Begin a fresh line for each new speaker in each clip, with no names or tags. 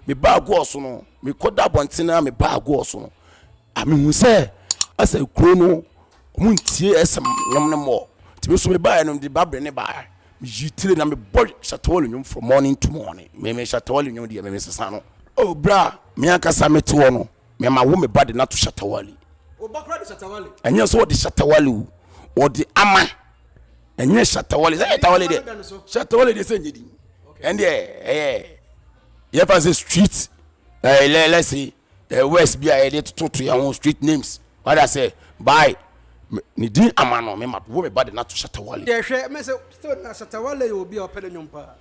me bag was no me koda bontina me bag was no I mean who say as a chrono muntie esem nyam no mo ti me so me buy no the babre ne buy me yitire na me boy Shatta Wale nyum from morning to morning me Shatta Wale nyum de me sesa no oh bra me akasa me to no me ma wo me body na to Shatta Wale
o bakra de Shatta Wale
enye so de Shatta Wale o de ama enye Shatta Wale say Shatta Wale de Shatta Wale de say nyedi and you have as a street let's see west be I to your own street names what I say by ni din amano me ma wo me body na to Shatta Wale
yeah hwe me say still na Shatta Wale you be opede nyum pa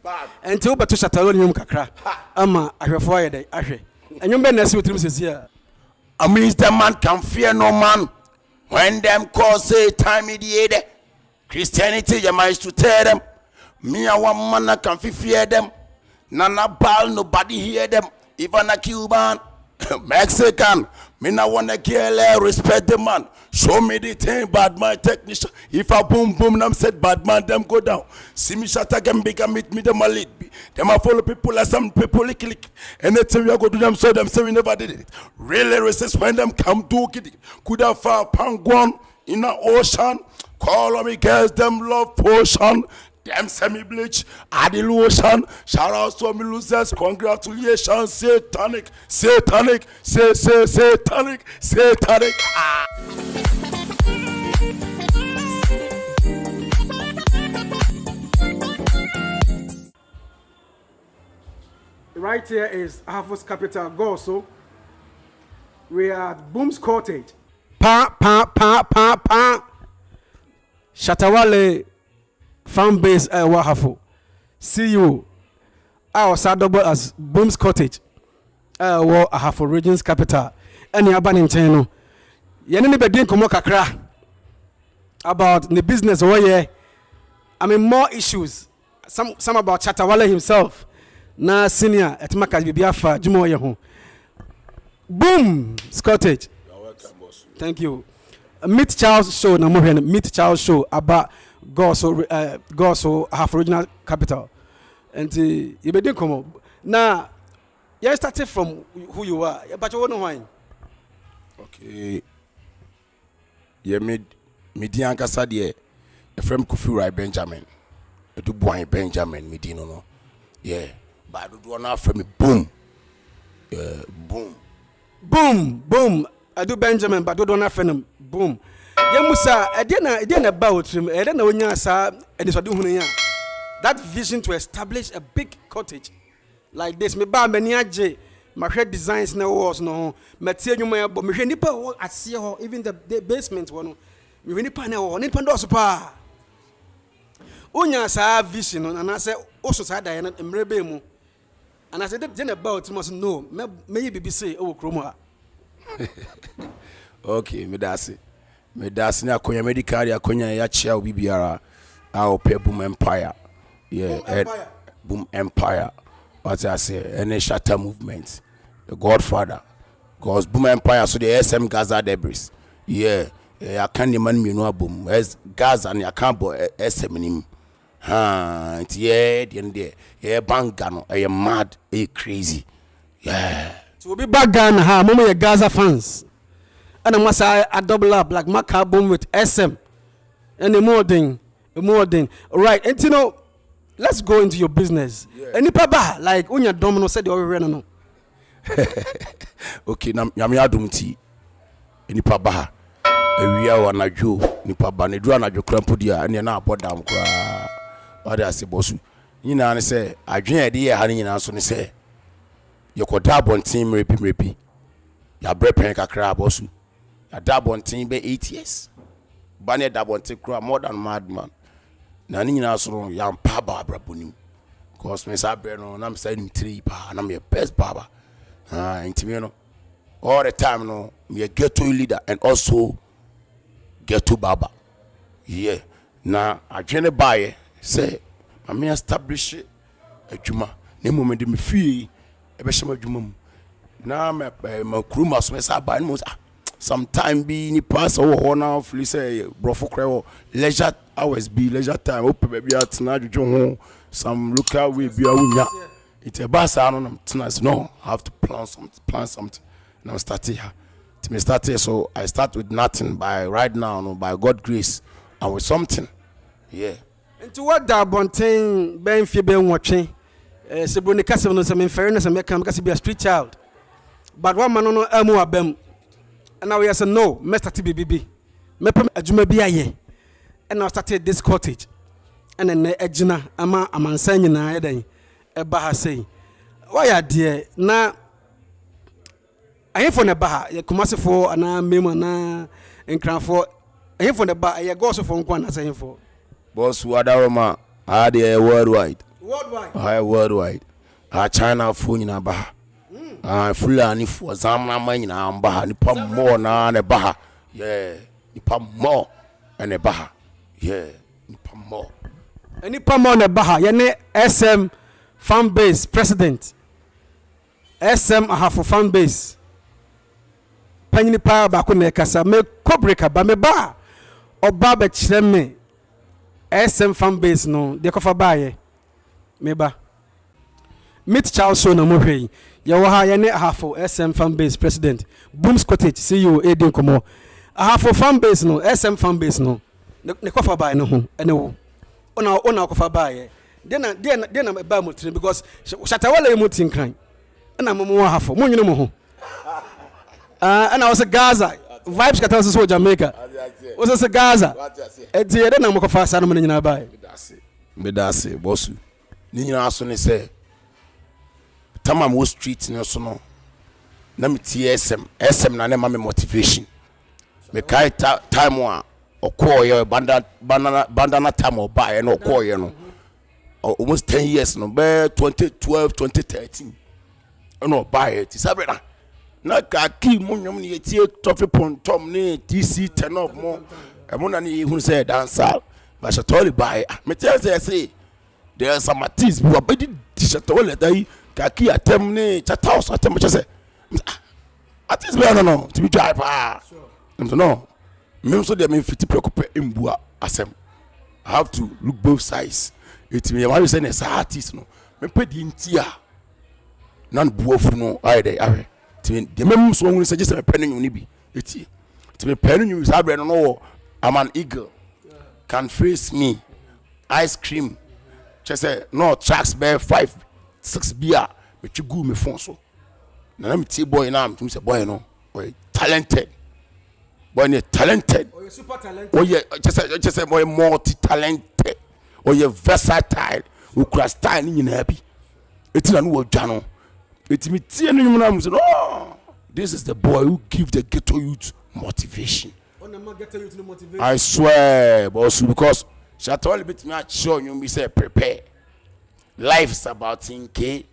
bad enti wo beto Shatta Wale nyum kakra ama ahwefo ayede ahwe enyum be na si otrim sesia
I mean the man can fear no man when them call say time mediated Christianity you might to tell them me a one man can fear them nana ball nobody hear them even a Cuban Mexican me na wanna kill respect the man show me the thing bad man technician if I boom them said bad man them go down see me Shatta can big and meet me them a lead them a follow people as some people click anything we go do them so them say we never did it really resist when them come do it could have found penguin in the ocean call on me girls them love potion them semi-bleach, add lotion. Shout out to me losers. Congratulations, satanic. Ah.
Right here is Harvard's capital, Goso. We are at Boom's Cottage. Pa. Shatta Wale. Fan base Wahafo. See you. I was double as Boom's Cottage. Ahafo region's capital. Any abandoned channel. Yenny be doing komo kakra about the business where I mean more issues. Some about Shatta Wale himself. Na senior at Makas Bibiafa Jumo Yahu. Boom's Cottage.
You're welcome, boss.
Thank you. Meet Charles show na mo Meet Charles show about Goso half original capital. And you be doing come now. You started from who you are, but you know why.
Okay. You made Median Casadie, a friend Kofi Benjamin. A do boy Benjamin, Medino no. Yeah. But I do not from me boom.
Boom. I do Benjamin, but do not friend him. Boom. Yamusa, I didn't about him. I don't know when you saw that vision to establish a big cottage like this. Me ba meniaje, my head designs no walls no. Material me but me nipa I see her even the basement one. Me nipa na one nipa ndo so pa. Onya sa vision and I say also sa da na mrebe mu. And I said didn't about must no. Me be say oh kromo.
Okay, me that's it. Me that's na konya medical ya konya ya chia obi biara a pe Boom Empire. Yeah, Boom Empire. What I say, any Shatta movement. The Godfather. Because Boom Empire so the SM Gaza debris. Yeah, I can't demand me no boom. As Gaza and I can't bo SM him. Yeah, the yeah bangano, I mad, crazy. Yeah.
So be back Ghana ha mama Gaza fans. And I must I double up like Maca boom with SM and a more thing. Right, and you know, let's go into your business. Yeah. And Nipa like Unya Domino said you already no.
Okay, na yami adumti. Nipa ba. Ewia wana jo nipa ba ne dura na jo krampo dia ene na abodam kra. Ode ase bosu. Nyina ne se adwen ede ye ha ne nyina so ne se yekoda bontin mrepi. Ya brepen kakra bosu. Ya da bontin be 8 years. Bane da bontin kra more than madman. Na ni nyina so no ya mpa ba abrabonim. Cause me sa bre no na me say ni 3 pa na me best baba. Intimi no all the time no me a ghetto leader and also ghetto baba. Yeah. Na adwene bae say me establish adwuma. Na moment me fee e be shema adwuma mu. Na me kruma so me sa ba no sometime be ni pass or now feel say brofo kra leisure hours be leisure time open baby at na adwo ho some local way be awunya It's a bus. I don't know. No, I have to plan something. And I'm starting here. To me start so I start with nothing by right now, no, by God's grace, and with something. Yeah.
And to what that bontain ben fi ben watching? Sebuni kasa no some fairness and make because be a street child. But one man no emu abem. And now we say no, Mr. TBBB. Me pem adwuma bi aye. And I started this cottage. And then ejina ama amansan nyina ye den. Eba ha sei. Why are there na for the bar, you come for an memo and crown for a for the bar, you go so for one as a for.
Boss, what are I there worldwide?
Worldwide.
I China phone in a bar. I fully for Zamna mine and bar, Nipam more na and a bar. Yeah, Nipam more and a bar. Yeah, Nipam more.
And Nipam more and a bar, Yane SM fan base president. SM I have for fan base. Panyini pa ba ko na kasa me kobreka ba me ba oba ba kire me SM fan base no de kofa ba ye me ba meet Charles so na mo hwei ye wo ha ye ne ahafo SM fan base president Booms Cottage CEO Edin Komo ahafo fan base no SM fan base no ne kofa ba no ho ene wo ona kofa ba ye de na ba mo tire because Shatta Wale mo tin kan na mo ahafo mo nwene mo ho. And I was a Gaza. Vibes got us so Jamaica. Was a Gaza. It's the other number of fast animal in our buy.
Medase, boss. Nina Asson say, Tamam Wall Street, no sono. Nami SM, na name motivation. Me kai time one or call your bandana time or buy and or call you know. Almost 10 years, no, by 2012, 2013. No, buy it. It's a na kaki munyom ni etie tofi pontom ni TC 10 of more emuna ni hu say dancer ba Shatta Wale buy me tell say there are some artists who abedi Shatta Wale dai kaki atem ni chata house atem che say artists be no to be drive no me so dey me fit preoccupy mbua asem I have to look both sides it me why say na artist no me pedi ntia nan buofu no ai dey the mem so when suggest a penny you be it to be penny you have no I'm an eagle can face me ice cream just say no tracks bear 5-6 beer but you go me phone so na me tea boy na me say boy no boy talented boy talented
or you super talented
oh yeah just say boy multi talented or you versatile who cross style ni na happy it na no dwano. This is the boy who gives the ghetto youth motivation. I swear, boss, because Shatta Wale bit me at show you me say prepare. Life is about thinking,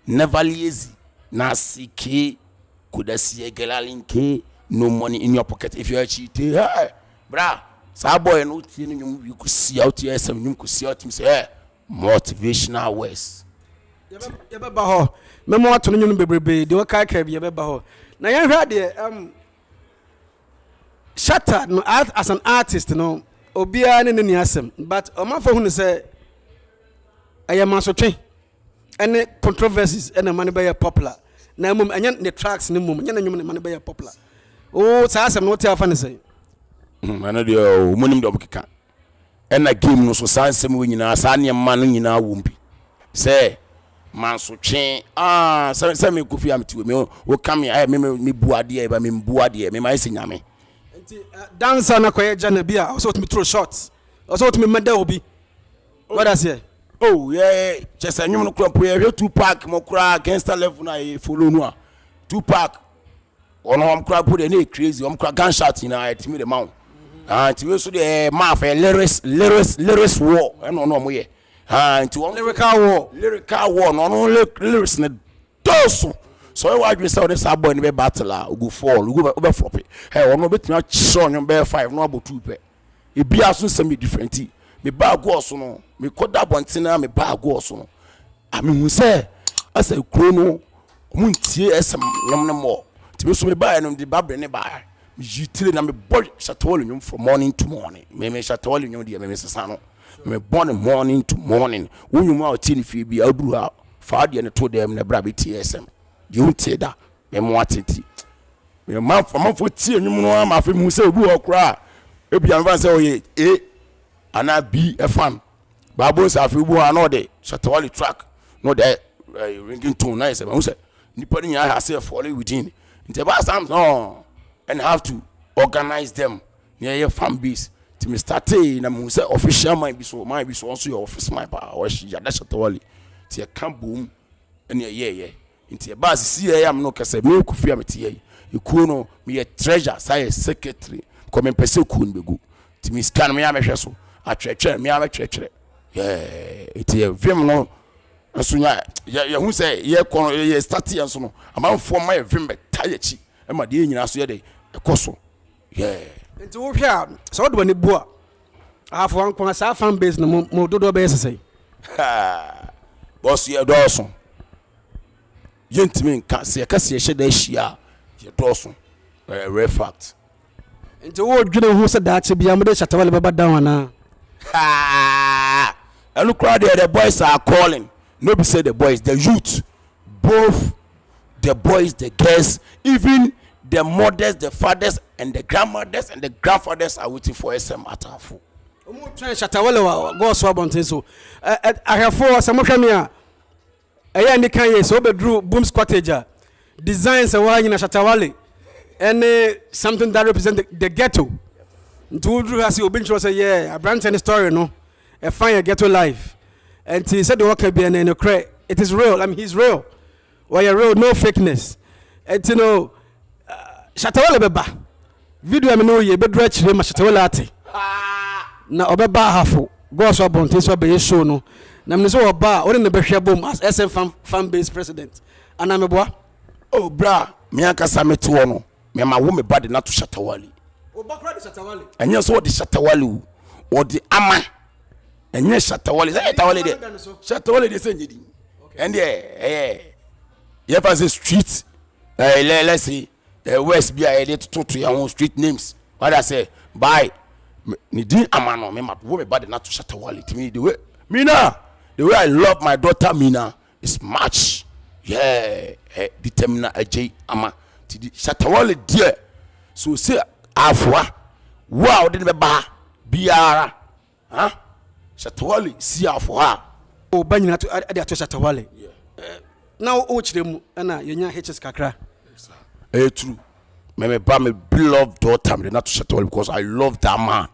never lazy, na sick, could see a girl link, no money in your pocket if you are cheating. Hey, brah, so boy no you could see out here some you could see out him say hey, motivational words.
Yabba ho memo ato no bebrebe de waka ka bi yabba ho na yan hwa de Shatta no as an artist no obia ne ni asem but omafo hu ne say ayamansotwe ene controversies ene man be popular na mum anya ne tracks ne mum anya na nwum ne man be popular o sa asem no tia fa ne say
ana de o munim de obkeka ena game no so sansem we nyina sa ne man no nyina wombi say mansotwe say me kofi am tiwe me o kam ya me buade ba me buade me ma ese nyame
enti dancer na koye jana bia so to me throw shots so to me meda obi what does here
oh yeah just anyum no krampo ya 2 pack mo kra against level na e follow no 2 pack ono am kra put dey crazy am kra gunshot na it me the mount tiwe so the maf lyrics war no mo ye into one lyrical war no lyrics na doso so why you say this boy in be battle go fall go flop hey one bit me show on be 5 no about 2 pe e bia so some different me bag go so no me koda bontina me bag go so no ami hu say as a kro no mu ntie esem nom ne mo ti so me buy no the babre ne buy me jitire na me boy Shatta Wale nyum from morning to morning me Shatta Wale nyum dia me sesa no me born morning to morning when you out in fi bi aduru Fadi and told them the Brabby TSM. You say that, Memoatiti. Me man for tea, and you know, my friend who say, who cry. If you advance, and I be a fan. Babos have you who are not the Shatta Wale track, not that ringing tone nice. And who said, Nippon, I have said, falling within. It's about something, no, and have to organize them near your fan base. To me start and I'm say official might be so also your office my power or she that's Shatta Wale. Tia camp boom and yeah. Into a bus see I am no case me ku fia me you kuno me a treasure say secretary come in person kun be go. To me scan me am so a treasure me am treasure. Yeah, it a vim no so nya ya hu say ye kono ye start yan so no am for my vim be tie chi e ma de nyina so ye de ekoso. Yeah.
Nti wo hwea so do ne bua afo ankon sa fan base no mo dodo be sesei
boss ye dawson yentimi nka se ka se hye da hia ye dawson rare fact
nti wo dwene hu se da che bia mo de Shatta Wale baba down na
and look crowd there the boys are calling no be say the boys the youth both the boys the girls even the mothers, the fathers, and the grandmothers and the grandfathers are waiting for SM Atafo.
Omo try Shatta Wale go so abonten so. I have for some hwamia. Eya ni kan ye so bedru Booms Cottage. Designs a wa nyina Shatta Wale. And something that represent the ghetto. Ntu dru has obi ntro say yeah, a branch and story no. A fine ghetto life. And he said the work be an it is real. I mean he's real. Why you real no fakeness. And you know Shatta Wale beba video me no ye bedru akire ma Shatta Wale ate na obeba hafo go so abonte so be show no na me so oba o ne behwe bom as SM fan base president ana me boa
oh bra me akasa mete wo no me ma wo me body na to Shatta Wale
oba kra de Shatta Wale
enye so de Shatta Wale o de ama enye Shatta Wale say Shatta Wale de Shatta Wale de say nyedi and yeah for the street let's see West be I did to your own street names. What I say, bye. Ni din amano me mat wo me body not to Shatta Wale to me the way Mina the way I love my daughter Mina is much determina AJ ama to the Shatta Wale dear so say afwa wow didn't be ba biara Shatta Wale see afwa
o banyina to ade to Shatta Wale now o chire mu na yenya HS kakra.
True. Me ba me beloved daughter me not to Shatta Wale because I love that man.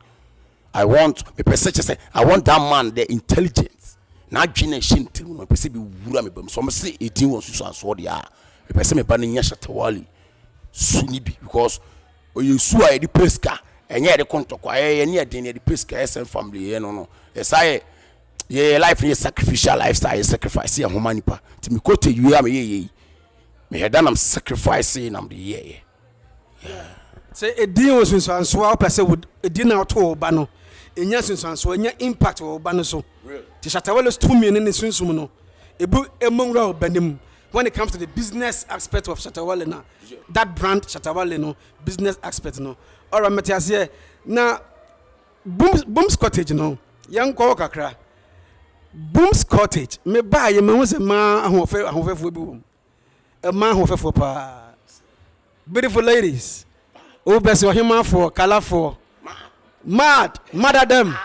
I want me person say I want that man the intelligence. Na dwene shin tiru me person be wura me bam so me say edin won so so dia. Me person me ba nya Shatta Wale suni bi because oyesu a di peska enye de kontoko aye ne edin de peska SM family ye no say ye life ye sacrificial lifestyle sacrifice ya homa nipa ti me kote yu am ye me head am sacrificing am the year.
Say edin was so our person would edin out to ba no enya sunsanso enya impact wo ba no so ti Shatta Wale 2 million in sunsum no ebu emongra obanim when it comes to the business aspect of Shatta Wale na that brand Shatta Wale no business aspect no ora metiase na Booms Cottage no yan ko kakra Booms Cottage me ba ye me ho se ma ahofefo bi wo a man who for pa beautiful ladies who best your human for colorful mad at them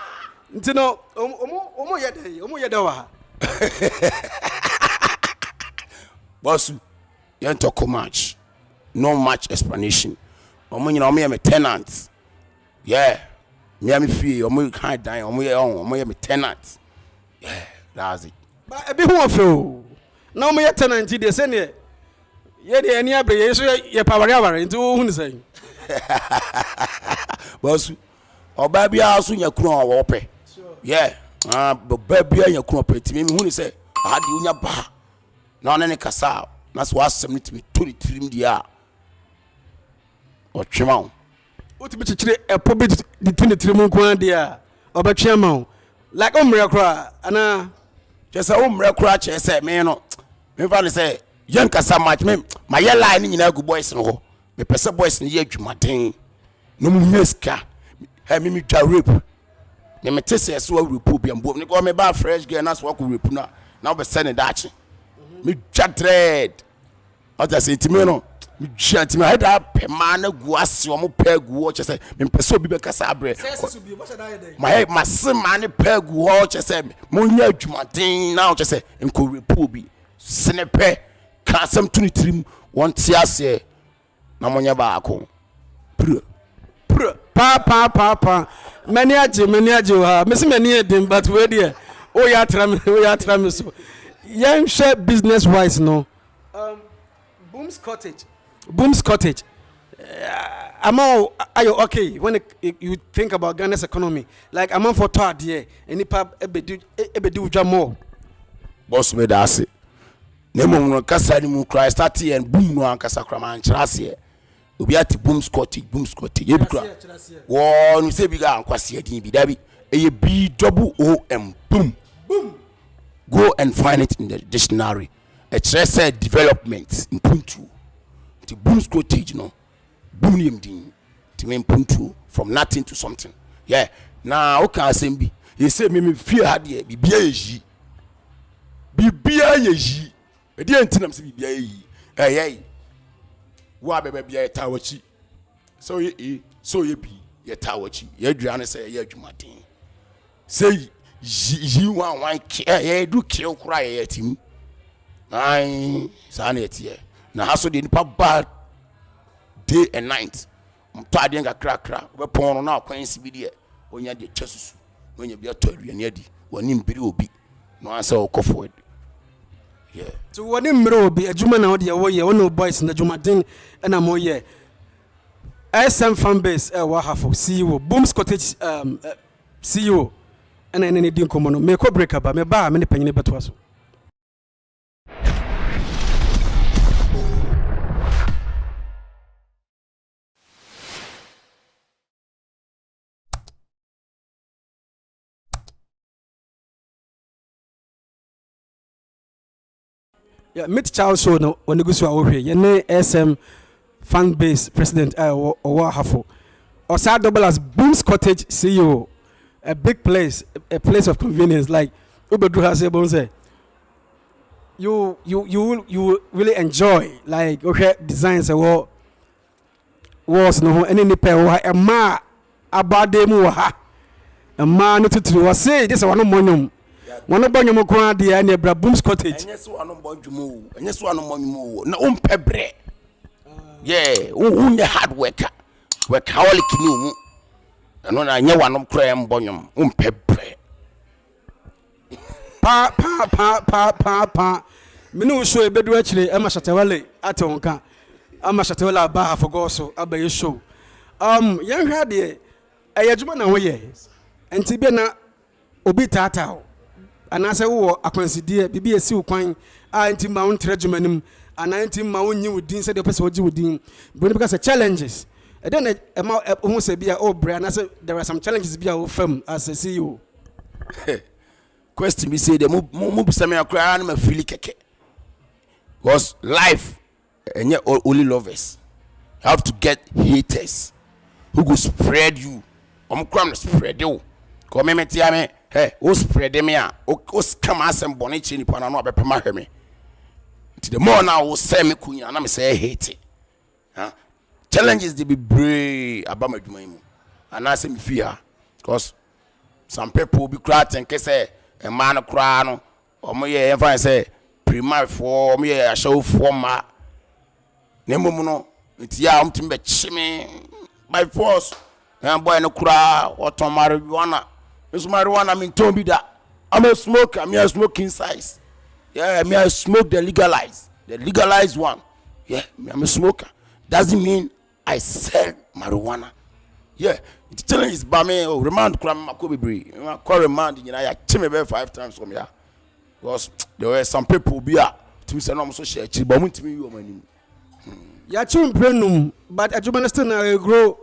you know omo yede wa
boss you talk much no much explanation omo nyina omo ye me tenant me am fee omo kan dan omo ye me tenant that's it
but e be who of na omo ye tenant dey say ne ye de ani abre ye so ye paware nti wo hu ni say
boss oba bia so nya kunu wo pe oba bia nya kunu pe ti me hu ni say ade unya ba na ona ne kasa na so asem ni ti me tori tirim dia o twema
o ti be chire epo be di tuni tirim nko dia oba twema like omre kra ana
just omre kra che say me no me fa ni say yen kasa match me my line nyina gu boys no ho me pese boys ni ye adwumaden no mu nyeska me twa rape me tese so rape bi ambo ni go me ba fresh girl na so ko rape na be send dachi me dread. What I say to me no. Me dread me head up man go ase o mo peg wo che say me pese obi be kasa abre. My sim man peg wo che say mo nya adwumaden na che say enko repo bi senepe ka sam tunitirim won ti ase na mo nya ba ako.
Pa. Many aje ha. Me see many edin but we there. Oh ya tra me so. Young share business wise no. Boom's Cottage. I'm all are you okay when you think about Ghana's economy? Like I'm on for third year any pub ebedu more.
Boss me da ase. Nemo no kasa ni mu Christ start and boom no ankasa krama ankyerase. Obi ati Boom's Cottage ye bikra. Wo no se biga ankwase din bi da bi. Eye BOOM boom. Go and find it in the dictionary. A said development in Puntu. The Boom's Cottage, no. Boom din. To mean Puntu from nothing to something. Yeah. Now, okay, I say be. You say me fear had ye be ye. Be ye. A dear antinum say be ye. Hey. Wa be a tawachi. So ye be ye tawachi. Ye Driana say ye Jumatin. Say you want one care, do kill cry at him. Aye, sanity. Now, how so the nipa bad day and night. I'm tired of crack. We're pouring on our coins video when you're the chest, when you be a toy and yedi, when you be no answer or go forward. Yeah.
So, what in Miro be a Juman out the way, no boys in the Jumadin and a more year. SM fan base, Wahafo, CEO, Boom's Cottage, CEO. And then any dinkomono me ko break up me ba me ne panyine beto aso. Yeah, meet Charles show no when go so awhwe ye ne SM fan base president or Hafo. Or sad double as Boom's Cottage CEO. A big place, a place of convenience. Like Ubedru has say, you will really enjoy. Like okay, designs a walls no any nipe a ma abademu ha a man to was say this one monum. One of Bonyum Kwan the and your Boom's Cottage.
And yes, one of Bonjumu, and yes, one of Monu, no pebre. Yeah, the hard worker. Work how you and when I know one of Cram Bonyum, pebre.
Pa. Minu show a bedu actually, Emma Shatta Wale, Atonka, Emma Shatta Wale Baha for Goso, Abbey show. Young had a Yajuman away, and Tibena Obitata. And I say, oh, I consider BBSU coin, anti Mount Regimentum, and anti Mount New Dean said the person would do Dean, but because the challenges. And then I almost say, be a old brand. I said, there are some challenges be our firm as a CEO.
Question me say, the move some crying, I'm a feeling keke. Was life and yet only lovers. You have to get haters who will spread you. I'm crying to spread you. Come me, hey, who spread me? Who come as some bonnet in upon another pema me. To the more now, will say me, Kunya, and I'm say hate it. Huh? Challenges they be brave about my dream, and I say me fear, because some people be crying and say a man crying, or me if I say primary for me a show for my Nemono, it's yam to be chimney by force, and boy no cry or to marijuana. It's marijuana, I mean, told me that I'm a smoker, I'm a smoking size. Yeah, me I smoke the legalized one. Yeah, me I'm a smoker. Doesn't mean I sell marijuana. Yeah, the challenge is by me. Oh, remand cram Makobi. I call remand. You know, I came about 5 times from here because there were some people be here to me say no so share. But to me you money.
Ya chum prenum, but adwuma still na grow.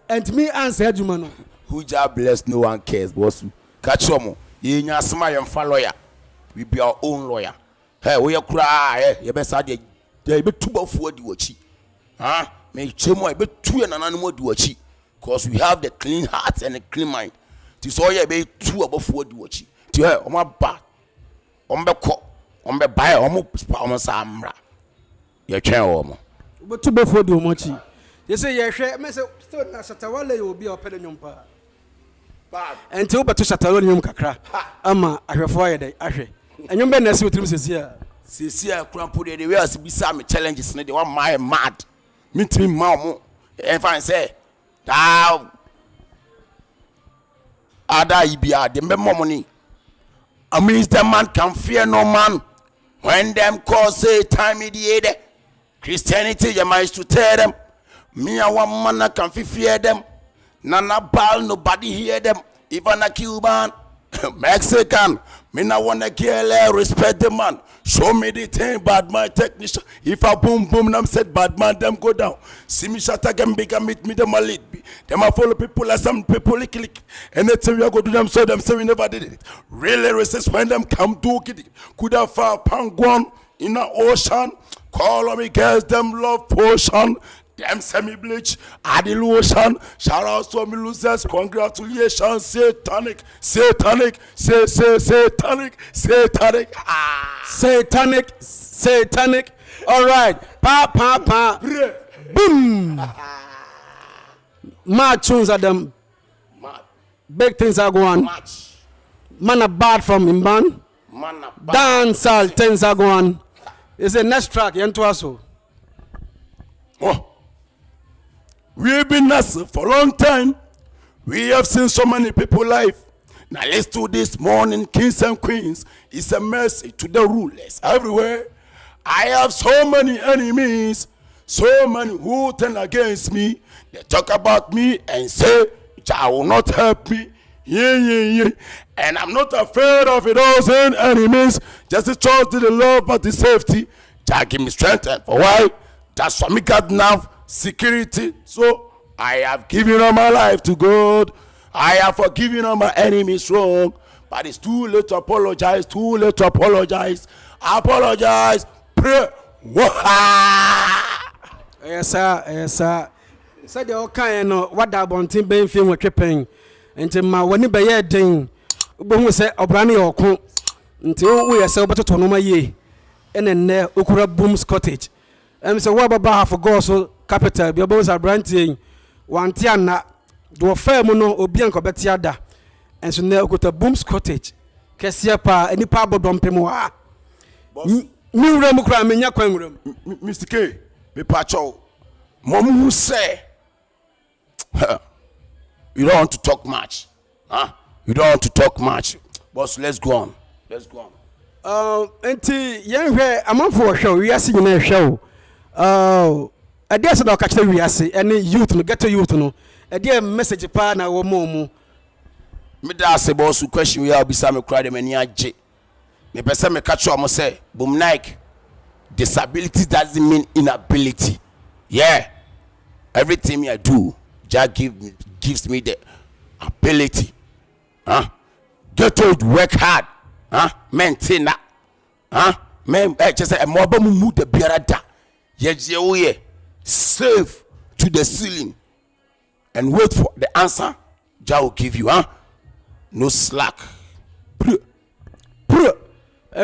And me answer adwuma no.
Who just bless no one cares, boss. Catch some. You nya smile and follow lawyer. We be our own lawyer. Hey, we cry. You best add there be too much for the watch. Huh? Me chemo I be two and an animal do watch. Cause we have the clean heart and the clean mind. To so you be two above for the watch. To her on my back. On the cop. On be buy almost samra. Your chair omo.
But to before do much. You say, yeah, Mr. Shatta Wale will be a penny pa. And two but to Shatta Wale kakra. Ama, I have fired. And you may not see what him says here.
Sincere crampo the way as be some challenges, they want my mad. Meet me, mamma. If I say, thou Ada Ibia, the member money. Amidst the man can fear no man. When them call say time mediated, Christianity, you might to tell them. Me a one man can fear them. Nana ball, nobody hear them. Even a Cuban, Mexican, me not wanna kill, respect the man. Show me the thing, bad man technician. If I boom them said bad man, them go down. See me Shatta can big and meet me them a lead. Them a follow people as some people click. And that's we go to them so them say we never did it. Really resist when them come do it. Could have found Panguan in the ocean. Call on me girls, them love potion. Them semi-bleach, Adil Ocean, shout out to me losers, congratulations, satanic, satanic, satanic, satanic, satanic, all right, pa, boom, mad tunes are them, big things are going, man are bad from Imban, dance all things are going, it's the next track, Yentuaso. Oh. We've been nursing for a long time. We have seen so many people life. Now let's do this morning, kings and queens. It's a message to the rulers everywhere. I have so many enemies, so many who turn against me. They talk about me and say, "I will not help me." Yeah. And I'm not afraid of it all, saying enemies. Just to trust in the love but the safety. Jah give me strength and for why? That's why me got enough security. So I have given all my life to God. I have forgiven all my enemies wrong. But it's too late to apologize. Too late to apologize. Apologize. Pray.
Yes, sir. Said the okay no what that bontin ben film we twepeng. Enti ma woni be ye den. Bo say obrane yoko. Nti wo yese obototo no ma ye. Ene okura Booms Cottage. Say what about half a go so capital be about branting one tiana do firm no obi anko betiada and so na okota Booms Cottage kesia pa ani pa bodom pem wa mi wura kra menya kwanwura
Mr. K be pacho mom who say you don't want to talk much, you don't want to talk much, boss. Let's go on.
Enti yen hwe amanfo hwe wi ase nyina hwe I dare say catch the rease any youth no ghetto youth no a dear message pa na wo momu
me da say boss question we obisa me cry dem ani age me pese me catch am say boom Nike disability doesn't mean inability. Yeah, everything me I do Jah gives me the ability. Get to work hard, maintain that, man just say mo ba mu the biarada. Ye save to the ceiling and wait for the answer Jah will give you. No slack.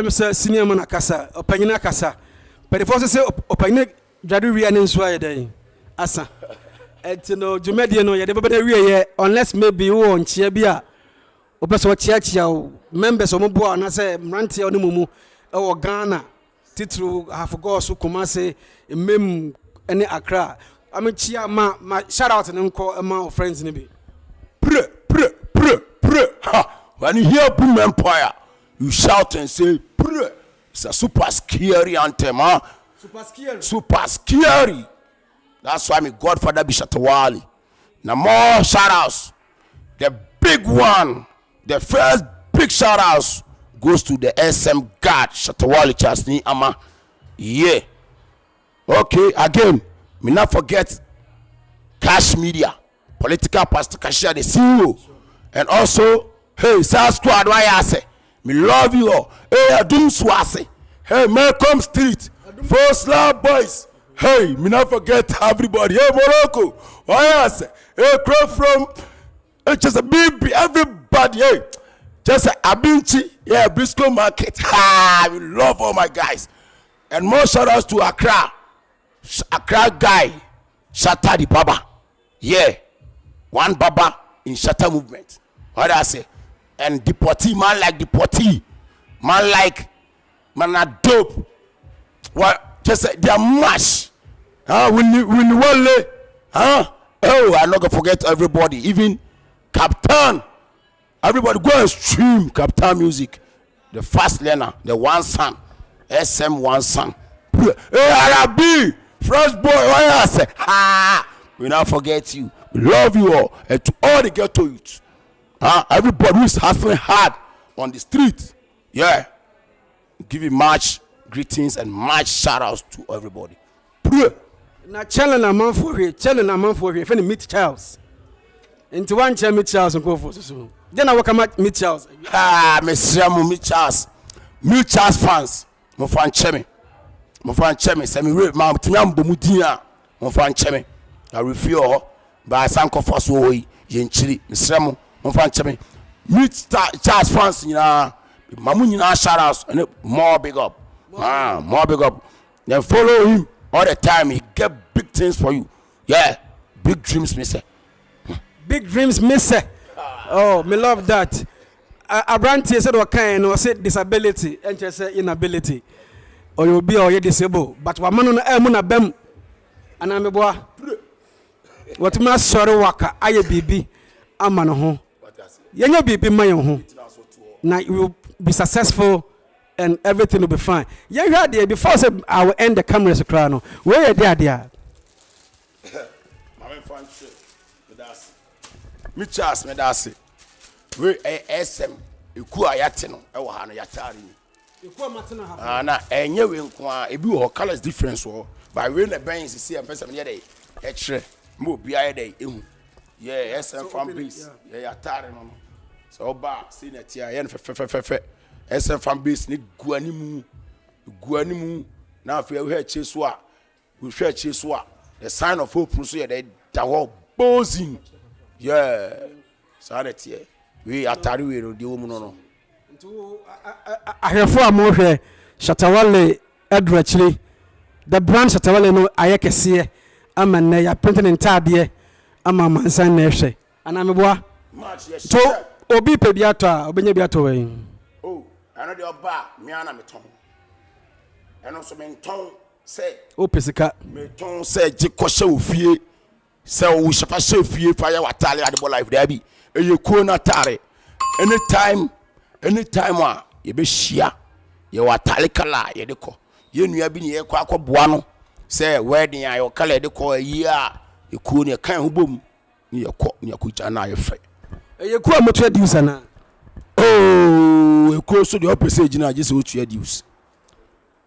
Say senior man akasa opanyina akasa but if say opanyina dwadu wi ani nso ayedai asa etino jumedie no ye de bebe wi ye unless maybe wo onchia bi a opeso chia members omobo na say mrantie oni mumu e wo Ghana titru half go so Kumasi mem any Accra chia ma shout out nko ma friends ni bi
pre when you hear Boom Empire you shout and say pre. It's a super scary anthem, super scary. That's why my godfather be Shatta Wale. Now more shout outs. The big one, the first big shout outs goes to the SM God Shatta Wale Chasni Ama. Yeah. Okay, again, me not forget Cash Media, political pastor Kashia the CEO. And also, hey, South Squad, why I say, me love you all. Hey, Adum Swase. Hey, Malcolm Street, Four Slab Boys. Hey, me not forget everybody. Hey, Morocco, why I say, hey, crowd from, just a big, everybody. Hey, Just Abinchi, yeah, Briscoe Market. We love all my guys. And more shout outs to Accra. Accra guy, Shatta the Baba. Yeah. One Baba in Shatta movement. What I say? And deportee, man like deportee. Man like, man are dope. What? Just say, they are mash. When Wale. Oh, I'm not going to forget everybody. Even Captain. Everybody go and stream Captain music. The fast learner, the one son, SM one son. Hey, Arabi, fresh boy, what I say? We not forget you. We love you all. And to all the ghetto youth. Everybody who is hustling hard on the street. Yeah. Give you much greetings and much shout outs to everybody.
Now, challenge a man for here. If any meet Charles. Into one chair meet Charles and go for so. Then I welcome meet Charles.
Messiah meet Charles. Meet Charles fans. Mo fan chemi. Semi rave ma tinyam bomudia. Mo fan chemi. I reveal by sanko first way yen chili. Messiah mo fan chemi. Meet Charles fans nyina. Mamu nyina shout outs and more big up. More big up. Then follow him all the time. He get big things for you. Yeah. Big dreams, mister.
Big dreams, mister. Oh, me love that. Abranti said what kind or said disability and just say inability. Or you'll be already disabled. But what man on Emuna Bem and I'm a boy. What my sorry waka, I BB, I'm on home. You're BB my home. Now you will be successful and everything will be fine. You heard there before I will end the cameras crown. Where are they?
Me Charles me da se we SM eku ayate no e wo ha no yatare ni
eku matena ha
na enye we nko a ebi wo colors difference wo by we na ben sisi am person ye dey e kire mo bia ye dey ehu yeah SM fan base yeah yatare no so ba see na tia ye no fe SM fan base ni guanimu na afi we ha so a we hwe achi so a the sign of hope so ye dey dawo bozing. Yeah, sanity. We atari we no de wo mu no.
Ntu ahefo amohwe Shatta Wale adwachiri. The brand Shatta Wale no ayekese ama na ya printing entade ama mansan na ehwe. Ana meboa. So obi pe bi ato a obenya bi ato we.
Oh, ana de oba me ana meton. Eno so menton say
o pesika.
Meton say jikoshe ofie. So we shall chef you fire what tally at the life there be a you could tare anytime you be shia you are talikala ye deco you knew been ye quack buano say wedding your color de call a year you could your kind boom near kuch and I afraid
you could much use and
oh you close to the opposite in just what you use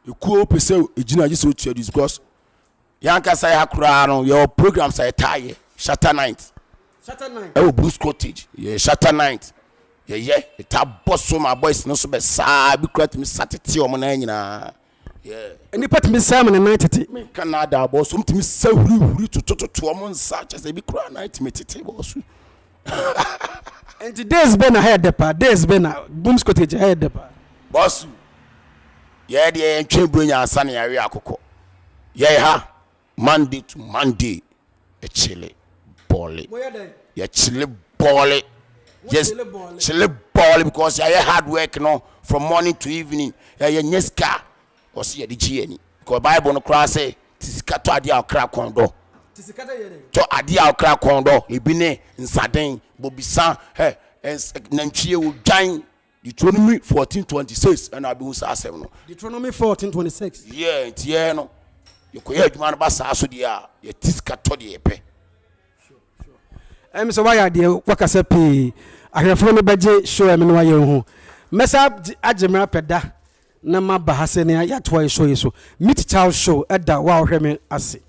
you could pursue a gina just what you use because Yanka say hakurano your program say tie Shatta night. Oh Bruce Cottage. Yeah Shatta night. Yeah it a boss so my boys no so be sa bi kwat me satete o mo na nyina. Yeah.
Any part me Sam na night
me Canada boss so me sa huri to o mo nsa chese bi kura night me tete boss.
And today's been a head depa. Days been a Bruce Cottage head depa.
Boss. Yeah the entwe nya ansa na yare akoko. Yeah ha. Monday to Monday, a chili bally. Yeah, chili bally. Yes, chili bally because I hard work, from morning to evening. Yeah, Neska or see the GNE. Because Bible no cross say, Tiscato adia crack on door. To adia crack on door. Ibine in Sardin, Bobisan, hey, and Nanchia will join Deuteronomy 14:26, and I be who's asking.
Deuteronomy 14:26.
Yeah, it's no. You could hear man basa so dia ye tiska to de epe
sure so why dey waka say pe ahefo no beje show em no waye hu mesa agemra peda na ma bahase ne ya to show meet Charles show eda wa ohwe me ase